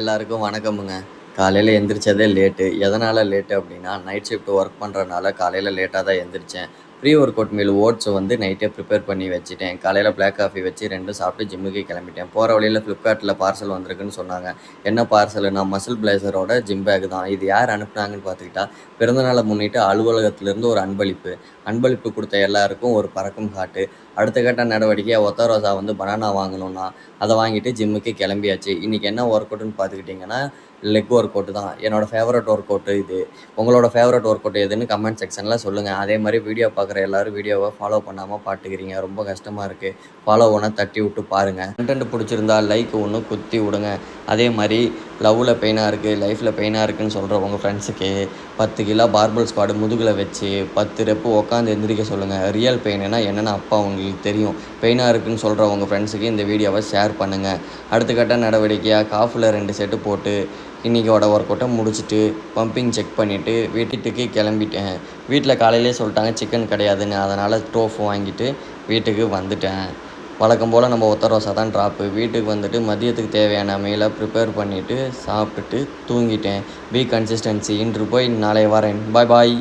எல்லாருக்கும் வணக்கமுங்க. காலையில எந்திரிச்சதே லேட்டு. எதனால லேட்டு அப்டின்னா, நைட் ஷிஃப்ட் ஒர்க் பண்றனால காலையில லேட்டா தான் எந்திரிச்சேன். Pre workout meal oats வந்து நைட்டே ப்ரிப்பேர் பண்ணி வச்சுட்டேன். காலையில பிளாக் காஃபி வச்சு 2ம் சாப்பிட்டு ஜிம்முக்கு கிளம்பிட்டேன். போற வழியில Flipkartல பார்சல் வந்திருக்குன்னு சொன்னாங்க. என்ன பார்சலுன்னா, மசில் பிளேசரோட ஜிம் பேக் தான். இது யார் அனுப்புனாங்கன்னு பார்த்துக்கிட்டா, பிறந்தநாள முன்னிட்டு அலுவலகத்திலிருந்து ஒரு அன்பளிப்பு. அன்பளிப்பு குடுத்த எல்லாருக்கும் ஒரு பறக்கும் ஹார்ட்டு. அடுத்த கட்ட நடவடிக்கையா ஒத்த ரோசா வந்து பனானா வாங்கணும்னா, அத வாங்கிட்டு ஜிம்முக்கு கிளம்பியாச்சு. இன்னைக்கு என்ன ஒர்க் அவுட்ன்னு பார்த்துக்கிட்டிங்கன்னா, லெக் ஒர்க் அவுட் தான். என்னோட ஃபேவரட் ஒர்க் அவுட் இது. உங்களோட ஃபேவரட் ஒர்க் அவுட் எதுன்னு கமெண்ட் செக்ஷன்ல சொல்லுங்க. அதே மாரி வீடியோ பார்க்குற எல்லாரும் வீடியோவ ஃபாலோ பண்ணாம பார்த்துக்கிறீங்க. ரொம்ப கஷ்டமா இருக்கு. ஃபாலோ ஒண்ண தட்டி விட்டு பாருங்க. கன்டென்ட் புடிச்சிருந்தா லைக் ஒண்ணு குத்தி விடுங்க. அதே மாரி லவ்ல பெயினா இருக்கு, லைஃப்ல பெயினா இருக்குன்னு சொல்ற உங்க ஃப்ரெண்ட்ஸுக்கு 10 கிலோ பார்பல் ஸ்குவாட் முதுகுல வச்சு 10 ரெப் உட்காந்து எந்திரிக்க சொல்லுங்க. ரியல் பெயின்னா என்னன்னு அப்ப உங்களுக்கு தெரியும். பெயினா இருக்குன்னு சொல்ற உங்க ஃப்ரெண்ட்ஸுக்கு இந்த வீடியோவ ஷேர் பண்ணுங்க. அடுத்த கட்ட நடவடிக்கையா காஃப்ல 2 செட்டு போட்டு இன்னைக்கோட ஒர்க் அவுட்டை முடிச்சுட்டு பம்பிங் செக் பண்ணிவிட்டு வீட்டுக்கு கிளம்பிட்டேன். வீட்டில் காலையிலே சொல்லிட்டாங்க சிக்கன் கிடையாதுன்னு. அதனால் டோஃபு வாங்கிட்டு வீட்டுக்கு வந்துட்டேன். வழக்கம் போல் நம்ம ஒத்த ரோசா தான் ட்ராப்பு. வீட்டுக்கு வந்துட்டு மதியத்துக்கு தேவையான மீலை ப்ரிப்பேர் பண்ணிவிட்டு சாப்பிட்டுட்டு தூங்கிட்டேன். Be consistency. இன்று போய் நாளை வரேன். பாய் பாய்.